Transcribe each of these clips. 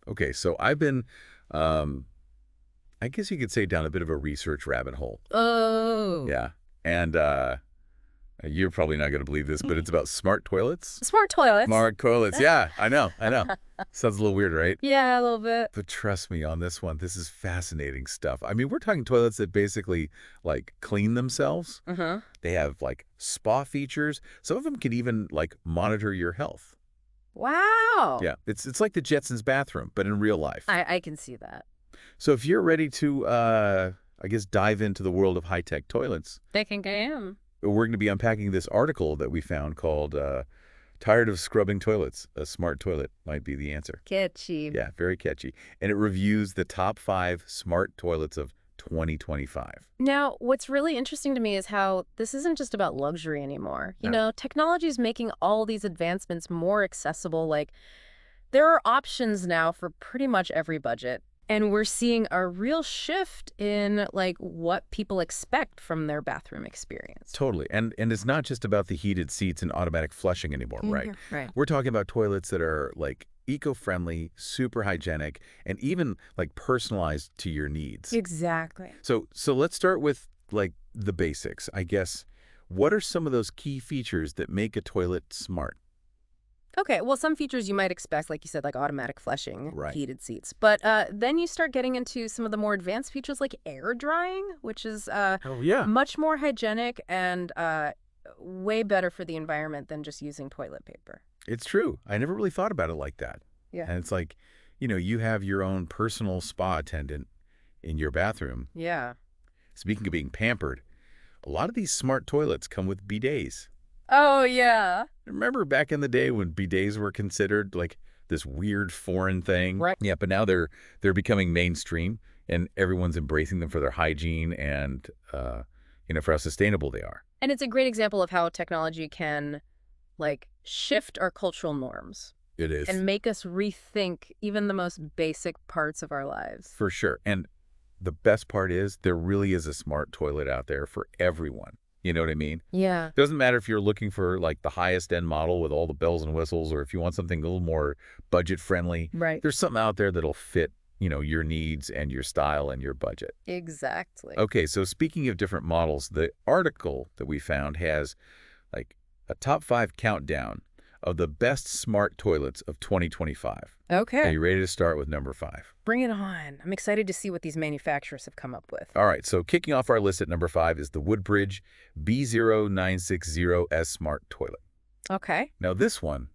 Okay, so I've been, um, I guess you could say down a bit of a research rabbit hole. Oh. Yeah. And you're probably not going to believe this, but it's about smart toilets. Smart toilets. Smart toilets. Yeah, I know. I know. Sounds a little weird, right? Yeah, a little bit. But trust me on this one, this is fascinating stuff. I mean, we're talking toilets that basically like clean themselves. Uh-huh. They have like spa features. Some of them can even like monitor your health. Wow. Yeah, it's like the Jetsons bathroom, but in real life. I can see that. So if you're ready to, I guess, dive into the world of high-tech toilets, They can get in. we're going to be unpacking this article that we found called Tired of Scrubbing Toilets? A Smart Toilet Might Be the Answer. Catchy. Yeah, very catchy. And it reviews the top 5 smart toilets of 2025. Now, what's really interesting to me is how this isn't just about luxury anymore. You Yeah. know, technology is making all these advancements more accessible. Like, there are options now for pretty much every budget. And we're seeing a real shift in, like, what people expect from their bathroom experience. Totally. And it's not just about the heated seats and automatic flushing anymore, right? Right. We're talking about toilets that are like eco-friendly, super hygienic, and even like personalized to your needs. Exactly. So let's start with like the basics. I guess, what are some of those key features that make a toilet smart? Okay, well, some features you might expect, like you said, like automatic flushing, Right. heated seats. But then you start getting into some of the more advanced features like air drying, which is Oh, yeah. much more hygienic and way better for the environment than just using toilet paper. It's true. I never really thought about it like that. Yeah. And it's like, you have your own personal spa attendant in your bathroom. Yeah. Speaking of being pampered, a lot of these smart toilets come with bidets. Oh, yeah. Remember back in the day when bidets were considered like this weird foreign thing? Right. Yeah, but now they're becoming mainstream, and everyone's embracing them for their hygiene and for how sustainable they are. And it's a great example of how technology can, like, shift our cultural norms It is. and make us rethink even the most basic parts of our lives. For sure. And the best part is there really is a smart toilet out there for everyone. You know what I mean? Yeah. Doesn't matter if you're looking for like the highest end model with all the bells and whistles, or if you want something a little more budget friendly. Right. There's something out there that'll fit, your needs and your style and your budget. Exactly. Okay, so speaking of different models, the article that we found has like a top 5 countdown of the best smart toilets of 2025. Are Okay. you ready to start with number 5? Bring it on. I'm excited to see what these manufacturers have come up with. All right, so kicking off our list at number 5 is the Woodbridge B0960S Smart Toilet. Okay. Now this one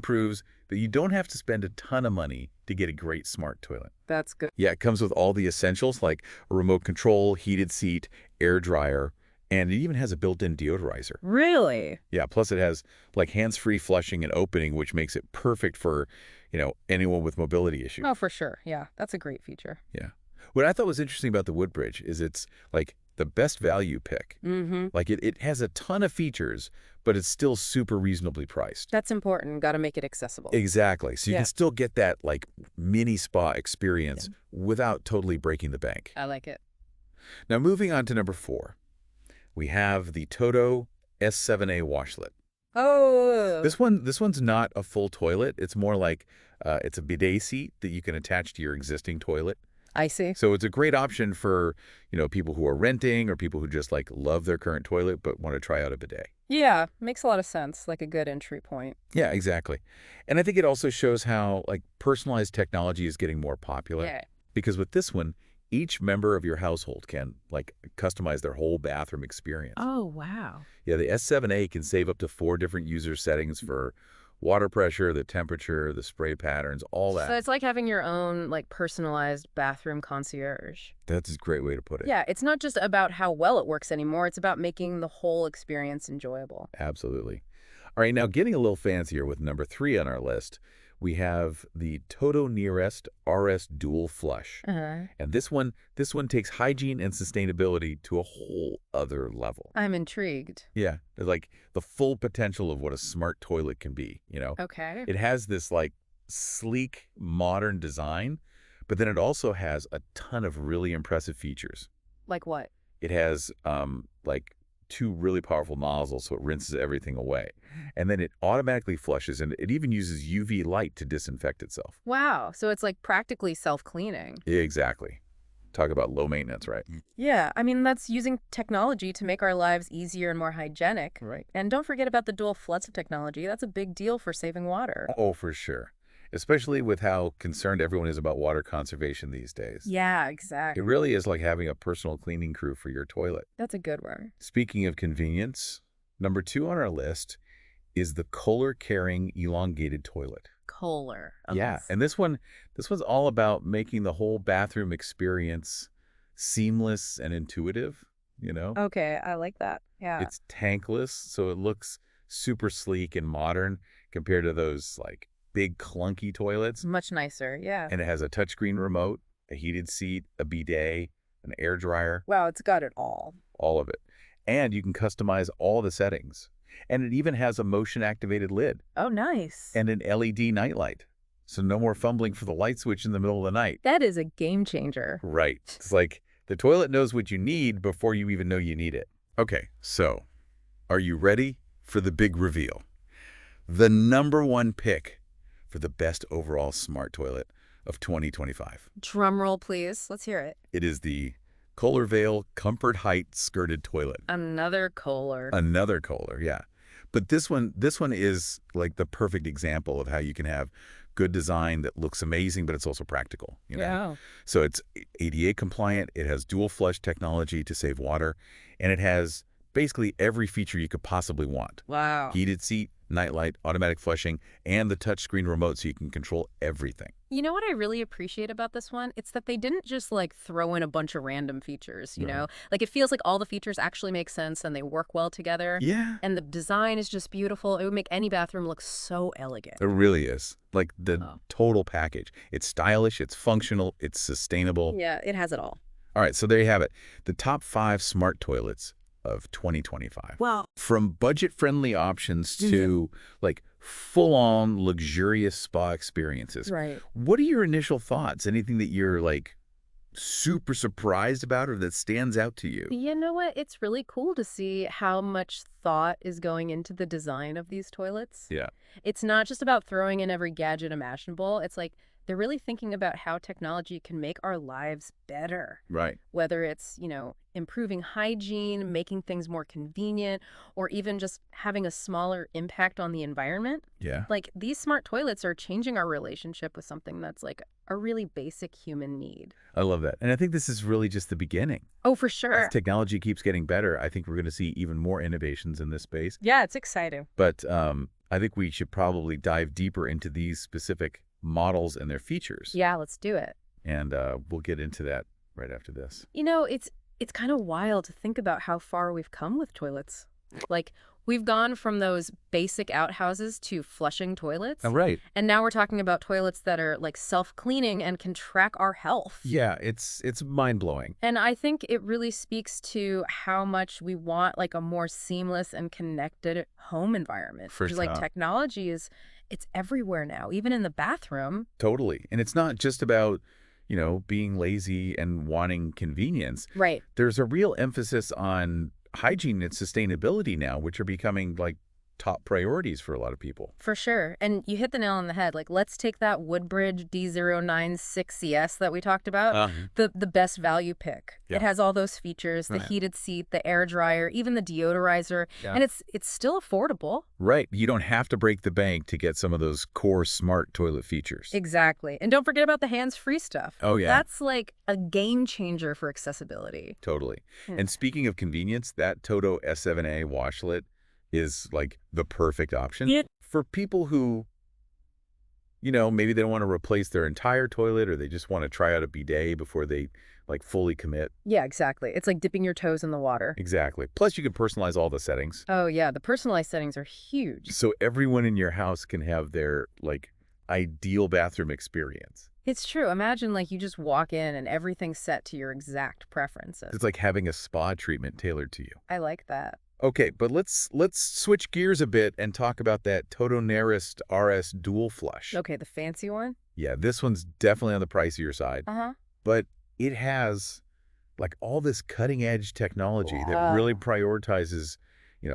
proves that you don't have to spend a ton of money to get a great smart toilet. That's good. Yeah, it comes with all the essentials like a remote control, heated seat, air dryer, and it even has a built-in deodorizer. Really? Yeah, plus it has like hands-free flushing and opening, which makes it perfect for, anyone with mobility issues. Oh, for sure. Yeah, that's a great feature. Yeah. What I thought was interesting about the Woodbridge is it's like the best value pick. Mm-hmm. Like it has a ton of features, but it's still super reasonably priced. That's important. Got to make it accessible. Exactly. So you Yeah. can still get that like mini spa experience without totally breaking the bank. I like it. Now moving on to number 4, we have the Toto S7A washlet. Oh. This one's not a full toilet. It's more like it's a bidet seat that you can attach to your existing toilet. I see. So it's a great option for, people who are renting or people who just like love their current toilet but want to try out a bidet. Yeah, makes a lot of sense. Like a good entry point. Yeah, exactly. And I think it also shows how like personalized technology is getting more popular. Yeah. Because with this one, each member of your household can like customize their whole bathroom experience. Oh, wow. Yeah, the S7A can save up to 4 different user settings for water pressure, the temperature, the spray patterns, all that. So it's like having your own, like, personalized bathroom concierge. That's a great way to put it. Yeah, it's not just about how well it works anymore. It's about making the whole experience enjoyable. Absolutely. All right, now getting a little fancier with number 3 on our list, we have the Toto Nearest RS Dual Flush. Uh-huh. And this one takes hygiene and sustainability to a whole other level. I'm intrigued. Yeah, it's like the full potential of what a smart toilet can be, Okay. It has this like sleek, modern design, but then it also has a ton of really impressive features. Like what? It has like two really powerful nozzles, so it rinses everything away. And then it automatically flushes, and it even uses UV light to disinfect itself. Wow. So it's like practically self-cleaning. Exactly. Talk about low maintenance, right? Yeah, I mean, that's using technology to make our lives easier and more hygienic. Right. And don't forget about the dual fluorescent technology. That's a big deal for saving water. Oh, for sure. Especially with how concerned everyone is about water conservation these days. Yeah, It exactly. really is like having a personal cleaning crew for your toilet. That's a good one. Speaking of convenience, number 2 on our list is the Kohler carrying elongated toilet. Kohler. Yeah, and this one's all about making the whole bathroom experience seamless and intuitive, you know? Okay, I like that. Yeah. It's tankless, so it looks super sleek and modern compared to those like big clunky toilets. Much nicer. Yeah. And it has a touchscreen remote, a heated seat, a bidet, an air dryer, Wow, it's got it all. all of it. And you can customize all the settings. And it even has a motion-activated lid Oh, nice. and an LED nightlight. So no more fumbling for the light switch in the middle of the night. That is a game changer. Right. It's like the toilet knows what you need before you even know you need it. Okay, so are you ready for the big reveal? The number 1 pick for the best overall smart toilet of 2025. Drum roll, please. Let's hear it. It is the Kohler Veil Comfort Height Skirted Toilet. Another Kohler. Another Kohler, yeah. But this one is like the perfect example of how you can have good design that looks amazing, but it's also practical, you know? Yeah. So it's ADA compliant, it has dual flush technology to save water, and it has basically every feature you could possibly want. Wow. Heated seat, nightlight, automatic flushing, and the touchscreen remote so you can control everything. You know what I really appreciate about this one? It's that they didn't just like throw in a bunch of random features, you Right. know? Like it feels like all the features actually make sense and they work well together. Yeah. And the design is just beautiful. It would make any bathroom look so elegant. It really is. Like the Oh. total package. It's stylish, it's functional, it's sustainable. Yeah, it has it all. All right, so there you have it. The top 5 smart toilets of 2025. Wow. From budget-friendly options to like full-on luxurious spa experiences. Right. What are your initial thoughts? Anything that you're like super surprised about or that stands out to you? You know what? It's really cool to see how much thought is going into the design of these toilets. Yeah. It's not just about throwing in every gadget imaginable. It's like they're really thinking about how technology can make our lives better. Right. Whether it's, improving hygiene, making things more convenient, or even just having a smaller impact on the environment. Yeah. Like these smart toilets are changing our relationship with something that's like a really basic human need. I love that. And I think this is really just the beginning. Oh, for As sure. technology keeps getting better, I think we're going to see even more innovations in this space. Yeah, it's exciting. But I think we should probably dive deeper into these specific models and their features. Yeah, let's do it. And we'll get into that right after this. It's kind of wild to think about how far we've come with toilets. Like, we've gone from those basic outhouses to flushing toilets. Right. And now we're talking about toilets that are like self-cleaning and can track our health. Yeah, it's mind-blowing. And I think it really speaks to how much we want like a more seamless and connected home environment. For Because like sure. technology it's everywhere now, even in the bathroom. Totally. And it's not just about, being lazy and wanting convenience. Right. There's a real emphasis on hygiene and sustainability now, which are becoming like top priorities for a lot of people. For sure. And you hit the nail on the head. Like, let's take that Woodbridge D096CS that we talked about, the best value pick. Yeah. It has all those features, the Right. heated seat, the air dryer, even the deodorizer. Yeah. And it's still affordable. Right. You don't have to break the bank to get some of those core smart toilet features. Exactly. And don't forget about the hands-free stuff. Oh, yeah. That's like a game changer for accessibility. Totally. Hmm. And speaking of convenience, that Toto S7A washlet is like the perfect option for people who, maybe they don't want to replace their entire toilet or they just want to try out a bidet before they like fully commit. Yeah, exactly. It's like dipping your toes in the water. Exactly. Plus you can personalize all the settings. Oh, yeah. The personalized settings are huge. So everyone in your house can have their like ideal bathroom experience. It's true. Imagine like you just walk in and everything's set to your exact preferences. It's like having a spa treatment tailored to you. I like that. Okay, but let's switch gears a bit and talk about that Toto Nerist RS Dual Flush. Okay, the fancy one? Yeah, this one's definitely on the pricier side, Uh-huh. but it has Like all this cutting-edge technology that Yeah. really prioritizes,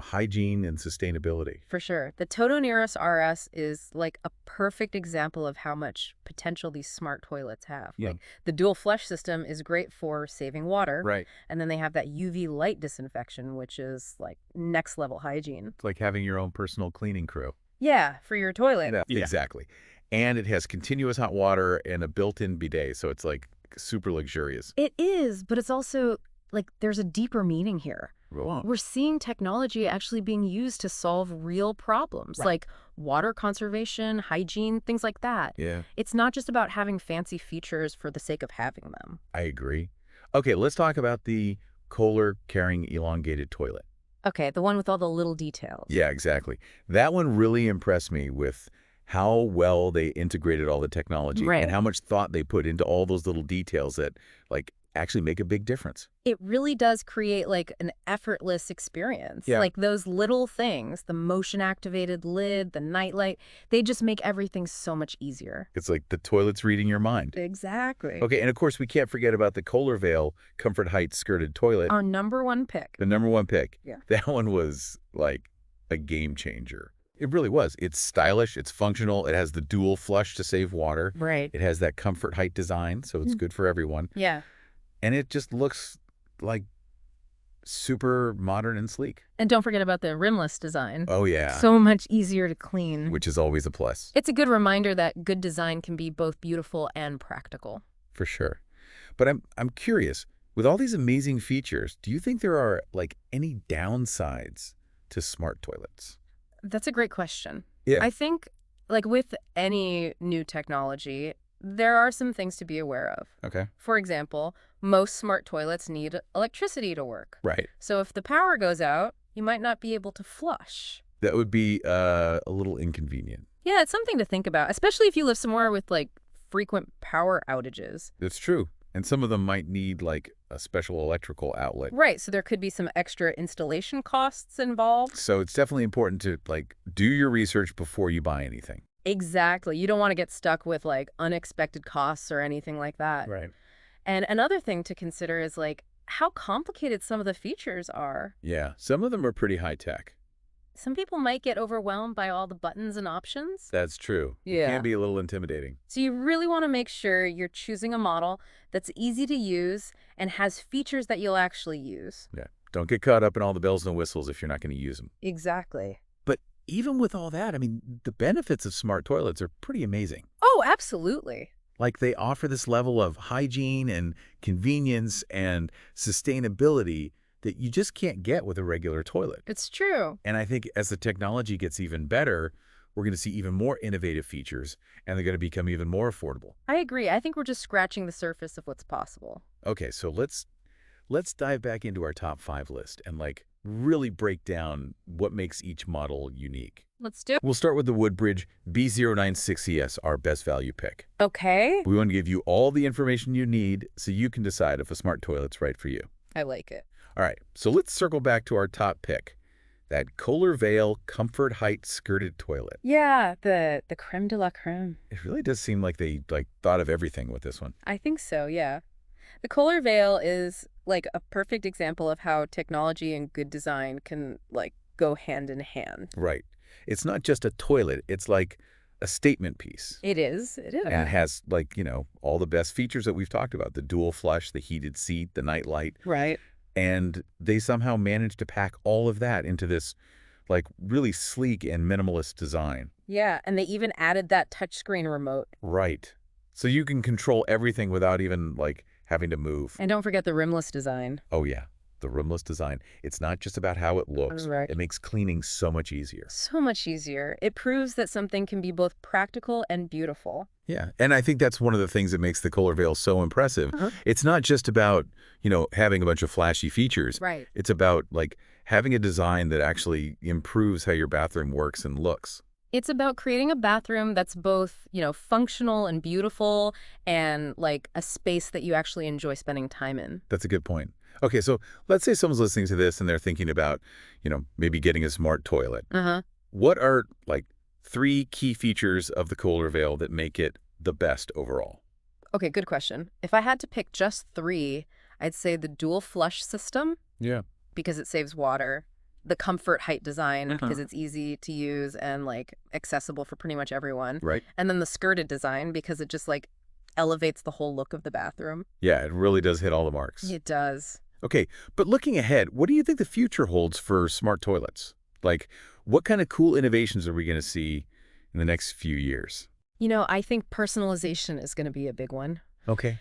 hygiene and sustainability. For sure. The Totoniris RS is like a perfect example of how much potential these smart toilets have. Yeah. Like the dual flush system is great for saving water. Right. And then they have that UV light disinfection, which is like next level hygiene. It's like having your own personal cleaning crew. Yeah, for your toilet. Yeah. Exactly. And it has continuous hot water and a built-in bidet, so it's like super luxurious. It is, but it's also like there's a deeper meaning here. Wow. We're seeing technology actually being used to solve real problems like water conservation, hygiene, things like that. Yeah, It's not just about having fancy features for the sake of having them. I agree. Okay, let's talk about the Kohler carrying elongated toilet. Okay, the one with all the little details. Yeah, exactly. That one really impressed me with how well they integrated all the technology Right. and how much thought they put into all those little details that like actually make a big difference. It really does create like an effortless experience. Yeah. Like those little things, the motion activated lid, the nightlight, they just make everything so much easier. It's like the toilet's reading your mind. Exactly. Okay, and of course we can't forget about the Kohler Veil Comfort Height skirted toilet. Our #1 pick. The #1 pick. Yeah. That one was like a game changer. It really was. It's stylish, it's functional, it has the dual flush to save water. Right. It has that comfort height design, so it's good for everyone. Yeah. And it just looks like super modern and sleek. And don't forget about the rimless design. Oh yeah, So much easier to clean. which is always a plus, It's a good reminder that good design can be both beautiful and practical. for sure. But I'm curious, with all these amazing features, do you think there are like any downsides to smart toilets? That's a great question. Yeah. I think, like with any new technology, there are some things to be aware of. Okay. For example, most smart toilets need electricity to work. Right. So if the power goes out, you might not be able to flush. That would be a little inconvenient. Yeah, it's something to think about, especially if you live somewhere with like frequent power outages. That's true. And some of them might need like a special electrical outlet. Right, so there could be some extra installation costs involved. So it's definitely important to like do your research before you buy anything. Exactly. You don't want to get stuck with like unexpected costs or anything like that. Right. And another thing to consider is like how complicated some of the features are. Yeah. Some of them are pretty high tech. Some people might get overwhelmed by all the buttons and options. That's true. It Yeah. can be a little intimidating. So you really want to make sure you're choosing a model that's easy to use and has features that you'll actually use. Yeah. Don't get caught up in all the bells and whistles if you're not going to use them. Exactly. But even with all that, I mean, the benefits of smart toilets are pretty amazing. Oh, absolutely. Like they offer this level of hygiene and convenience and sustainability that you just can't get with a regular toilet. It's true. And I think as the technology gets even better, we're going to see even more innovative features, and they're going to become even more affordable. I agree. I think we're just scratching the surface of what's possible. Okay, so let's dive back into our top 5 list and like really break down what makes each model unique. Let's do it. We'll start with the Woodbridge B096ES, our best value pick. Okay. We want to give you all the information you need so you can decide if a smart toilet's right for you. I like it. All right, so let's circle back to our top pick, that Kohler Veil Comfort Height skirted toilet. Yeah, the creme de la creme. It really does seem like they thought of everything with this one. I think so, yeah. The Kohler Veil is like a perfect example of how technology and good design can like go hand in hand. Right. It's not just a toilet, it's like a statement piece. It is. It is. And it has like, all the best features that we've talked about, the dual flush, the heated seat, the night light. Right. And they somehow managed to pack all of that into this like really sleek and minimalist design. Yeah, and they even added that touchscreen remote. Right. So you can control everything without even like having to move. And don't forget the rimless design. Oh yeah, the rimless design. It's not just about how it looks. Right. It makes cleaning so much easier. So much easier. It proves that something can be both practical and beautiful. Yeah, and I think that's one of the things that makes the Kohler Veil so impressive. It's not just about, having a bunch of flashy features. Right. It's about like having a design that actually improves how your bathroom works and looks. It's about creating a bathroom that's both, functional and beautiful and like a space that you actually enjoy spending time in. That's a good point. Okay, so let's say someone's listening to this and they're thinking about, maybe getting a smart toilet. Uh-huh. What are like 3 key features of the Kohler Veil that make it the best overall? Okay, good question. If I had to pick just 3, I'd say the dual flush system, Yeah. because it saves water, the comfort height design, Uh-huh. because it's easy to use and like accessible for pretty much everyone, Right. and then the skirted design because it just like elevates the whole look of the bathroom. Yeah, it really does hit all the marks. It does. Okay, but looking ahead, what do you think the future holds for smart toilets? Like, what kind of cool innovations are we going to see in the next few years? I think personalization is going to be a big one. Okay.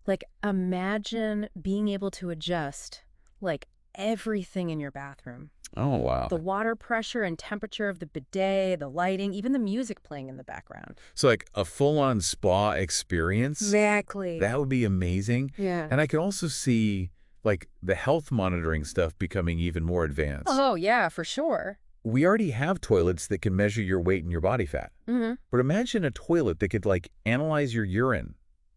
Like, imagine being able to adjust, like, everything in your bathroom. Oh, wow. The water pressure and temperature of the bidet, the lighting, even the music playing in the background. So, like, a full-on spa experience? Exactly. That would be amazing. Yeah. And I could also see, like, the health monitoring stuff becoming even more advanced. Oh, yeah, for sure. We already have toilets that can measure your weight and your body fat. Mm-hmm. But imagine a toilet that could, like, analyze your urine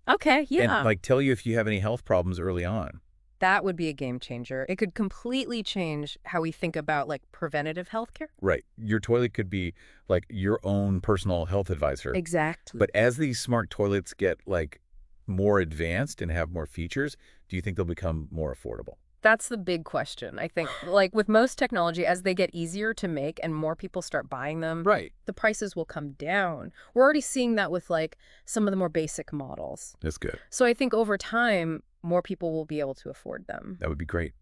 Okay, and, yeah. like, tell you if you have any health problems early on. That would be a game changer. It could completely change how we think about, like, preventative healthcare. Right. Your toilet could be, like, your own personal health advisor. Exactly. But as these smart toilets get, like, more advanced and have more features, do you think they'll become more affordable? That's the big question. I think, like with most technology, as they get easier to make and more people start buying them, Right. the prices will come down. We're already seeing that with like some of the more basic models. That's good. So I think over time, more people will be able to afford them. That would be great.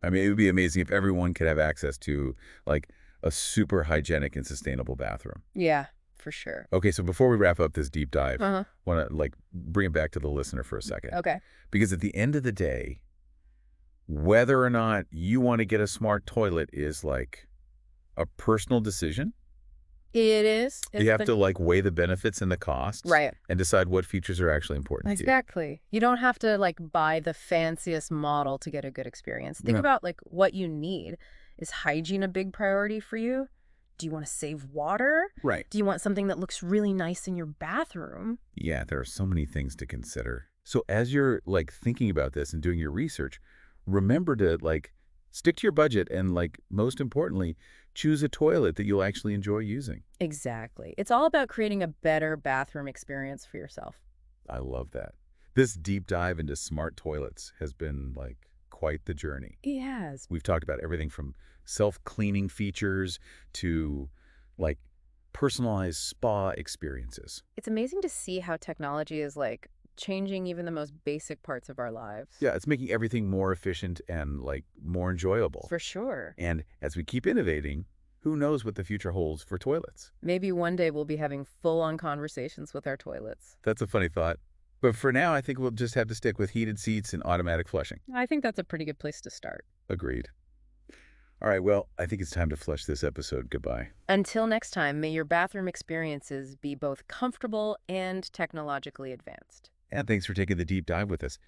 I mean, it would be amazing if everyone could have access to, like, a super hygienic and sustainable bathroom. Yeah, for sure. Okay, so before we wrap up this deep dive, Uh-huh. want to, like, bring it back to the listener for a second. Okay. Because at the end of the day, whether or not you want to get a smart toilet is, like, a personal decision. It is. You have to, like, weigh the benefits and the costs. Right. And decide what features are actually important to you. Exactly. You don't have to like buy the fanciest model to get a good experience. Think Yeah. about like what you need. Is hygiene a big priority for you? Do you want to save water? Right. Do you want something that looks really nice in your bathroom? Yeah, there are so many things to consider. So as you're, like, thinking about this and doing your research, remember to, like, stick to your budget and, like, most importantly, choose a toilet that you'll actually enjoy using. Exactly. It's all about creating a better bathroom experience for yourself. I love that. This deep dive into smart toilets has been, like, quite the journey. It has. We've talked about everything from self-cleaning features to, like, personalized spa experiences. It's amazing to see how technology is like changing even the most basic parts of our lives. Yeah, it's making everything more efficient and, like, more enjoyable. For sure. And as we keep innovating, who knows what the future holds for toilets? Maybe one day we'll be having full-on conversations with our toilets. That's a funny thought. But for now, I think we'll just have to stick with heated seats and automatic flushing. I think that's a pretty good place to start. Agreed. All right, well, I think it's time to flush this episode goodbye. Until next time, may your bathroom experiences be both comfortable and technologically advanced. And thanks for taking the deep dive with us.